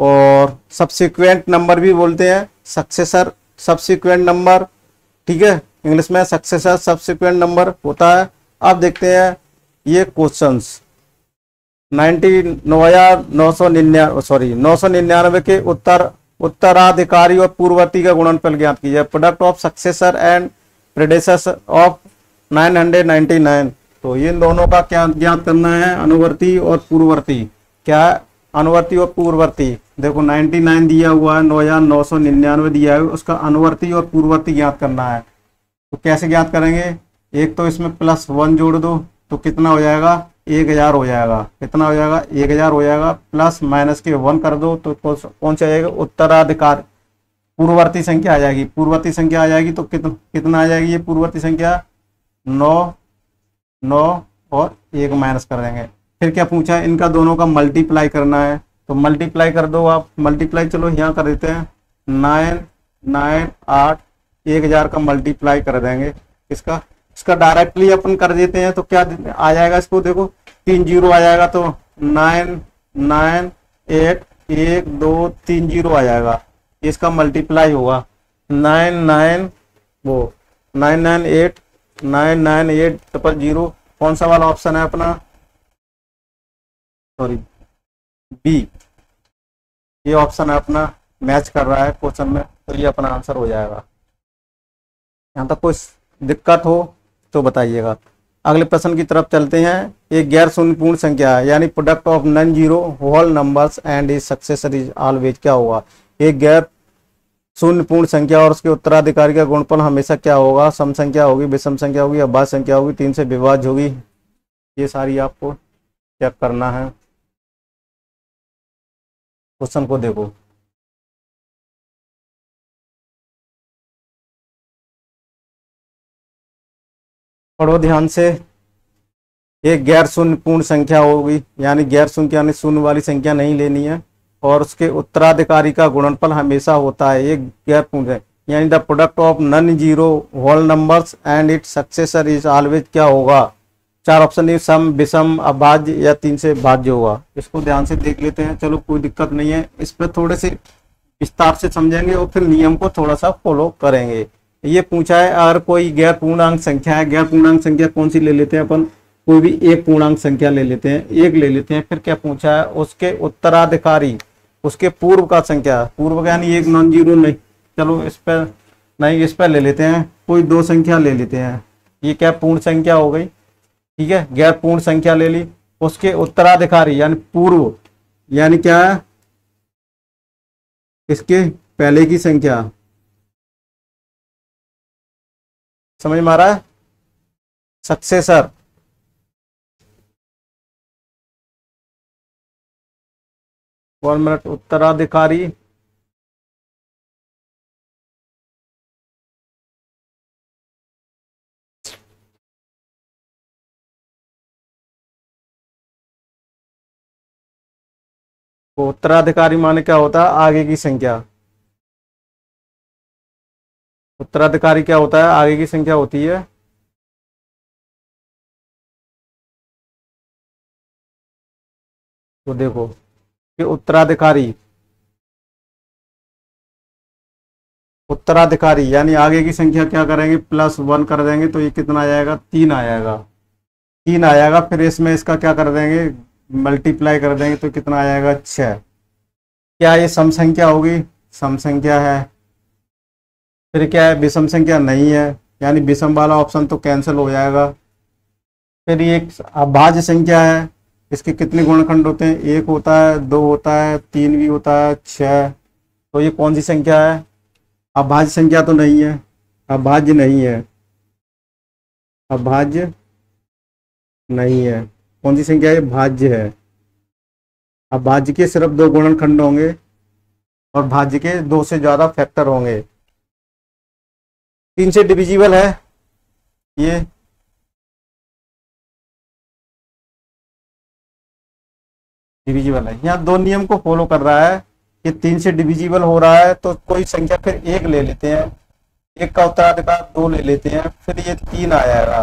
और सब्सिक्वेंट नंबर भी बोलते हैं, सक्सेसर सब्सिक्वेंट नंबर, ठीक है, इंग्लिश में सक्सेसर सब्सिक्वेंट नंबर होता है। अब देखते हैं ये क्वेश्चंस 999 के उत्तराधिकारी और पूर्ववर्ती का गुणनफल ज्ञात कीजिए। Product of successor and प्रेडेसेसर of 999। तो इन दोनों का क्या ज्ञात करना है, अनुवर्ती और पूर्ववर्ती। क्या अनुवर्ती और पूर्ववर्ती, देखो 99 दिया हुआ है, 9999 दिया है, उसका अनुवर्ती और पूर्ववर्ती ज्ञात करना है। तो कैसे ज्ञात करेंगे, एक तो इसमें +1 जोड़ दो तो कितना हो जाएगा, 1000 हो जाएगा। कितना हो जाएगा, 1000 हो जाएगा। प्लस माइनस के 1 कर दो तो कौन सा आएगा, उत्तराधिकार पूर्ववर्ती संख्या आ जाएगी। पूर्ववर्ती संख्या आ जाएगी तो कितना आ जाएगी ये पूर्ववर्ती संख्या, 9 और 1 माइनस कर देंगे। फिर क्या पूछा है, इनका दोनों का मल्टीप्लाई करना है। तो मल्टीप्लाई कर दो आप, मल्टीप्लाई चलो यहाँ कर देते हैं, 9 9 8 1000 का मल्टीप्लाई कर देंगे। इसका डायरेक्टली अपन कर देते हैं तो क्या आ जाएगा, इसको देखो 3 0 आ जाएगा तो 9 9 8 1 2 3 0 आ जाएगा। इसका मल्टीप्लाई होगा 9 9 8 0। कौन सा वाला ऑप्शन है अपना, सॉरी बी, ये ऑप्शन है अपना, मैच कर रहा है क्वेश्चन में, तो ये अपना आंसर हो जाएगा। यहाँ तक कोई दिक्कत हो तो बताइएगा। अगले प्रश्न की तरफ चलते हैं। एक गैर शून्य पूर्ण संख्या है, यानी product of non zero whole numbers and is successor is always, क्या होगा, एक गैर शून्य पूर्ण संख्या और उसके उत्तराधिकारी का गुणनफल हमेशा क्या होगा, सम संख्या होगी, विषम संख्या होगी, अभाज्य संख्या होगी, 3 से विभाज्य होगी। ये सारी आपको चेक करना है। क्वेश्चन को देखो, पढ़ो ध्यान से। एक गैर शून्य पूर्ण संख्या होगी, यानी गैर शून्य यानी शून्य वाली संख्या नहीं लेनी है, और उसके उत्तराधिकारी का गुणनफल हमेशा होता है एक गैर पूर्ण, यानी the product of non zero whole numbers and its successor is always, क्या होगा, 4 ऑप्शन है, सम, विषम, अभाज्य या 3 से भाज्य होगा। इसको ध्यान से देख लेते हैं। चलो कोई दिक्कत नहीं है, इस पर थोड़े से विस्तार से समझेंगे और फिर नियम को थोड़ा सा फॉलो करेंगे। ये पूछा है अगर कोई गैर पूर्णांक संख्या है, गैर पूर्णांक संख्या कौन सी ले लेते हैं अपन, कोई भी एक पूर्णांक संख्या ले लेते हैं, एक ले लेते हैं। फिर क्या पूछा है, उसके उत्तराधिकारी, उसके पूर्व का संख्या, पूर्व का यानी एक नॉन जीरो नहीं, चलो इस पर नहीं, इस पर ले लेते हैं, कोई 2 संख्या ले लेते हैं। ये क्या पूर्ण संख्या हो गई, ठीक है, गैर पूर्ण संख्या ले ली। उसके उत्तराधिकारी यानी पूर्व, यानी क्या है, इसके पहले की संख्या, समझ में आ रहा है, सक्सेसर। वन मिनट, उत्तराधिकारी वो उत्तराधिकारी माने क्या होता है, आगे की संख्या। उत्तराधिकारी क्या होता है, आगे की संख्या होती है। तो देखो कि उत्तराधिकारी यानी आगे की संख्या क्या करेंगे, +1 कर देंगे तो ये कितना आ जाएगा, 3 आ जाएगा, 3 आ जाएगा। फिर इसमें इसका क्या कर देंगे, मल्टीप्लाई कर देंगे तो कितना आ जाएगा, 6। क्या ये सम संख्या होगी, सम संख्या है। फिर क्या है, विषम संख्या नहीं है, यानी विषम वाला ऑप्शन तो कैंसिल हो जाएगा। फिर ये एक अभाज्य संख्या है, इसके कितने गुणनखंड होते हैं, 1 होता है, 2 होता है, 3 भी होता है, 6। तो ये कौन सी संख्या है, अभाज्य संख्या तो नहीं है, अभाज्य नहीं है, अभाज्य नहीं है। कौन सी संख्या है, भाज्य है। अभाज्य के सिर्फ 2 गुणनखंड होंगे और भाज्य के 2 से ज्यादा फैक्टर होंगे। 3 से डिविजिबल है, ये डिविजिबल है। यहाँ 2 नियम को फॉलो कर रहा है कि 3 से डिविजिबल हो रहा है तो कोई संख्या फिर 1 ले लेते हैं, 1 का उत्तराधिकार 2 ले लेते हैं, फिर ये 3 आ जाएगा।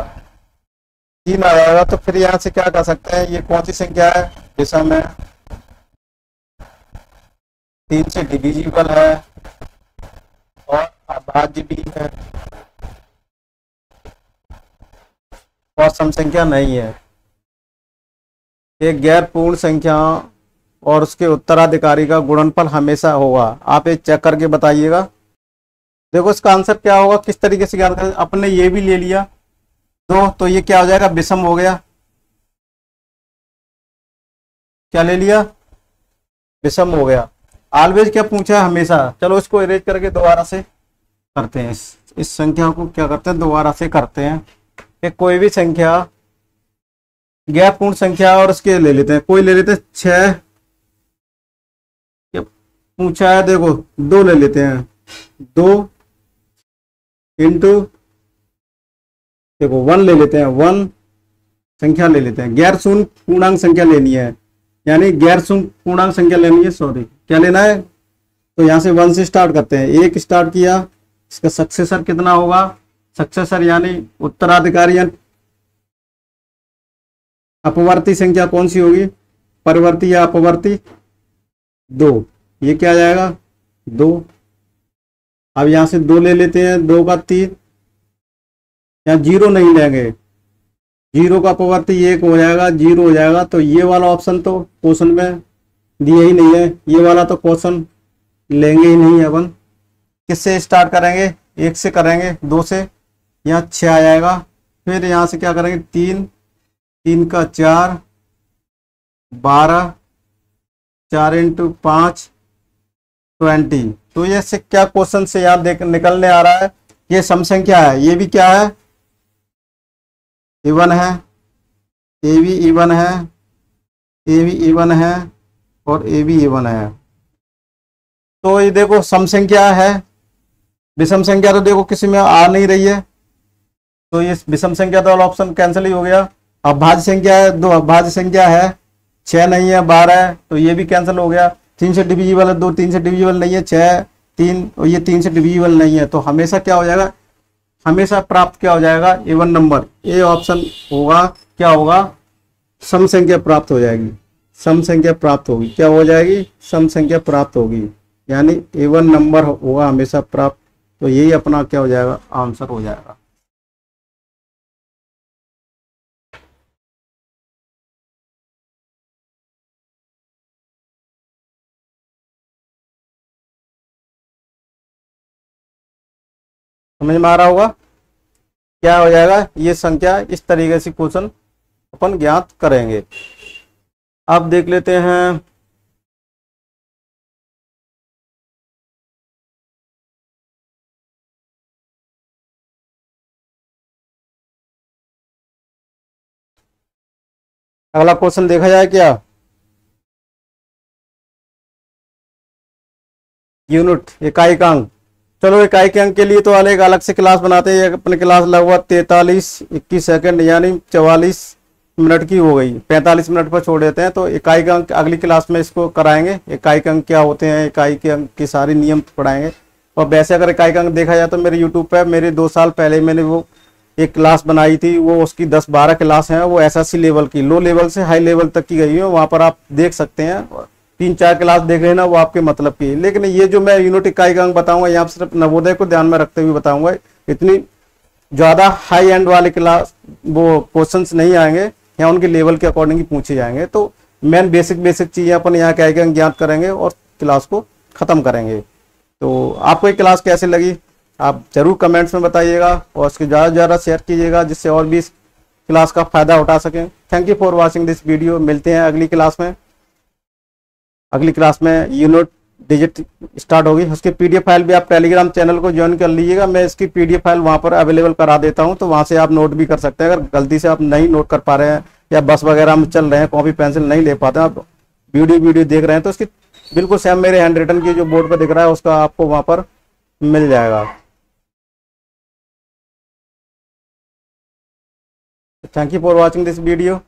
3 आ जाएगा। तो फिर यहाँ से क्या कर सकते हैं, ये कौन सी संख्या है, विषम है, 3 से डिविजिबल है और अभाज्य भी है और सम संख्या नहीं है। एक गैर पूर्ण संख्या और उसके उत्तराधिकारी का गुणनफल हमेशा होगा। आप ये चेक करके बताइएगा। देखो इसका आंसर क्या होगा, किस तरीके से ज्ञान करें। अपने ये भी ले लिया 2, तो ये क्या हो जाएगा, विषम हो गया। क्या ले लिया, विषम हो गया। ऑलवेज क्या पूछा है, हमेशा। चलो इसको इरेज करके दोबारा से करते हैं। इस संख्या को क्या करते हैं, दोबारा से करते हैं। एक कोई भी संख्या गैर पूर्ण संख्या और उसके ले लेते हैं, कोई ले लेते हैं 6 पूछा है, देखो 2 ले लेते हैं, 2 इंटू देखो 1 ले लेते हैं, 1 संख्या ले लेते हैं। गैर शून्य पूर्णांक संख्या लेनी है, यानी गैर शून्य पूर्णांक संख्या लेनी है, सॉरी क्या लेना है। तो यहाँ से 1 से स्टार्ट करते हैं। 1 स्टार्ट किया, इसका सक्सेसर कितना होगा, सक्सेसर यानी उत्तराधिकारी यानी अपवर्ती संख्या कौन सी होगी, परिवर्ती या अपवर्ती, 2। ये क्या आ जाएगा, 2। अब यहां से 2 ले लेते हैं, 2 का 3, यहाँ 0 नहीं लेंगे, 0 का अपवर्ती 1 हो जाएगा, 0 हो जाएगा। तो ये वाला ऑप्शन तो क्वेश्चन में दिया ही नहीं है, ये वाला तो क्वेश्चन लेंगे ही नहीं। अपन किससे स्टार्ट करेंगे, 1 से करेंगे, 2 से, यहाँ 6 आ जाएगा। फिर यहाँ से क्या करेंगे, 3, 3 का 4, 12, 4 इंटू 5 20। तो ये से क्या क्वेश्चन से याद देख निकलने आ रहा है, ये सम संख्या है, ये भी क्या है, इवन है, ए भी इवन है, ए भी इवन है और ए भी इवन है। तो ये देखो सम संख्या है, विषम संख्या तो देखो किसी में आ नहीं रही है, तो ये विषम संख्या तो ऑप्शन कैंसिल ही हो गया। अभाज्य संख्या है, 2 अभाज्य संख्या है, 6 नहीं है, 12 है, तो ये भी कैंसिल हो गया। 3 से डिविजिबल है, 2 3 से डिविजिबल नहीं है, 6 3 और ये 3 से डिविजिबल नहीं है। तो हमेशा क्या हो जाएगा, हमेशा प्राप्त क्या हो जाएगा, इवन नंबर। ये ऑप्शन होगा, क्या होगा, सम संख्या प्राप्त हो जाएगी, सम संख्या प्राप्त होगी, क्या हो जाएगी, सम संख्या प्राप्त होगी, यानी इवन नंबर होगा हमेशा प्राप्त। तो यही अपना क्या हो जाएगा, आंसर हो जाएगा। समझ में आ रहा होगा, क्या हो जाएगा, ये संख्या इस तरीके से क्वेश्चन अपन ज्ञात करेंगे। अब देख लेते हैं अगला क्वेश्चन देखा जाए क्या, यूनिट इकाई अंक। चलो इकाई के अंक के लिए तो अलग अलग से क्लास बनाते हैं। अपनी क्लास लगभग 43-21 सेकंड यानी 44 मिनट की हो गई, 45 मिनट पर छोड़ देते हैं। तो इकाई के अंक अगली क्लास में इसको कराएंगे, इकाई के अंक क्या होते हैं, इकाई के अंक की सारी नियम पढ़ाएंगे। और वैसे अगर इकाई का अंक देखा जाए तो मेरे यूट्यूब पर मेरे 2 साल पहले मैंने वो एक क्लास बनाई थी, वो उसकी 10-12 क्लास हैं, वो एसएससी लेवल की, लो लेवल से हाई लेवल तक की गई है। वहाँ पर आप देख सकते हैं, 3-4 क्लास देख लेना, वो आपके मतलब की। लेकिन ये जो मैं यूनिट इकाई का अंक बताऊंगा, यहाँ पर सिर्फ नवोदय को ध्यान में रखते हुए बताऊंगा। इतनी ज़्यादा हाई एंड वाले क्लास वो क्वेश्चंस नहीं आएंगे, यहाँ उनके लेवल के अकॉर्डिंग ही पूछे जाएंगे। तो मेन बेसिक चीज़ें अपन यहाँ इकाई के अंक ज्ञात करेंगे और क्लास को ख़त्म करेंगे। तो आपको ये क्लास कैसे लगी आप जरूर कमेंट्स में बताइएगा और इसके ज़्यादा से ज़्यादा शेयर कीजिएगा, जिससे और भी इस क्लास का फ़ायदा उठा सकें। Thank you for watching this video. मिलते हैं अगली क्लास में। अगली क्लास में यूनिट डिजिट स्टार्ट होगी, उसकी पीडीएफ फाइल भी आप टेलीग्राम चैनल को ज्वाइन कर लीजिएगा। मैं इसकी पीडीएफ फाइल वहाँ पर अवेलेबल करा देता हूँ, तो वहाँ से आप नोट भी कर सकते हैं। अगर गलती से आप नहीं नोट कर पा रहे हैं या बस वगैरह में चल रहे हैं, कॉपी पेंसिल नहीं ले पाते हैं, आप वीडियो देख रहे हैं, तो इसकी बिल्कुल सेम मेरे हैंड रिटन की जो बोर्ड पर दिख रहा है उसका आपको वहाँ पर मिल जाएगा। Thank you for watching this video.